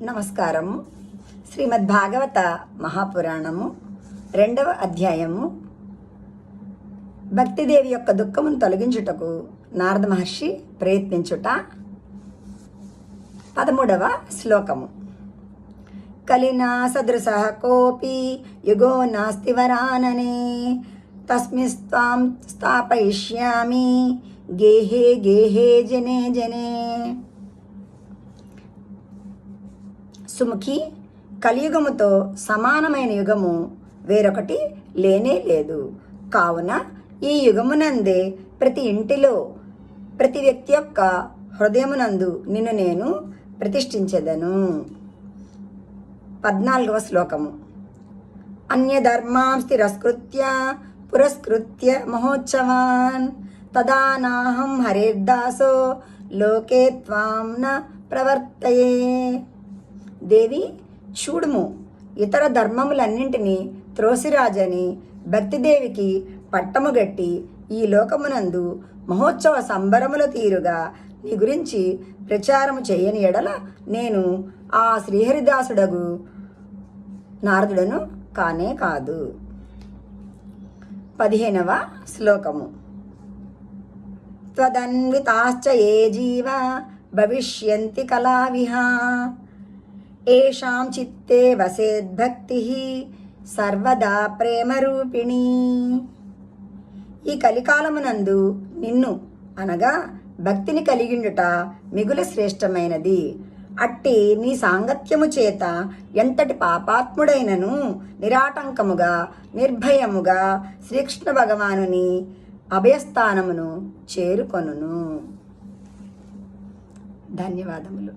నమస్కారము. శ్రీమద్భాగవత మహాపురాణము 2వ అధ్యాయము. భక్తిదేవి యొక్క దుఃఖమును తొలగించుటకు నారద మహర్షి ప్రయత్నించుట. 13వ శ్లోకము. కలినా సదృశః కోపి యుగో నాస్తి వరాననే తస్మిస్త్వాం స్థాపయిష్యామి గేహే గేహే జనే జనే. సుముఖి, కలియుగముతో సమానమైన యుగము వేరొకటి లేనే లేదు. కావున ఈ యుగమునందే ప్రతి ఇంటిలో ప్రతి వ్యక్తి యొక్క హృదయమునందు నిన్ను నేను ప్రతిష్ఠించెదను. 14వ శ్లోకము. అన్యధర్మాం తిరస్కృత్య పురస్కృత్య మహోత్సవాన్ తదా నాహం హరిర్దాసో లోకే త్వాం న ప్రవర్తయే. దేవి, చూడుము, ఇతర ధర్మములన్నింటినీ త్రోసిరాజని భక్తిదేవికి పట్టము గట్టి ఈ లోకమునందు మహోత్సవ సంబరముల తీరుగా నీ గురించి ప్రచారము చేయని ఎడల నేను ఆ శ్రీహరిదాసుడగు నారదుడను కానే కాదు. 15వ శ్లోకము. త్వదన్వితాశ్చ ఏ జీవ భవిష్యంతి కళావిహ ఏషాం చిత్తే వసేద్భక్తి సర్వదా ప్రేమరూపిణి. ఈ కలికాలమునందు నిన్ను అనగా భక్తిని కలిగిండుట మిగులు శ్రేష్టమైనది. అట్టి నీ సాంగత్యము చేత ఎంతటి పాపాత్ముడైనను నిరాటంకముగా నిర్భయముగా శ్రీకృష్ణ భగవానుని అభయస్థానమును చేరుకొనును. ధన్యవాదములు.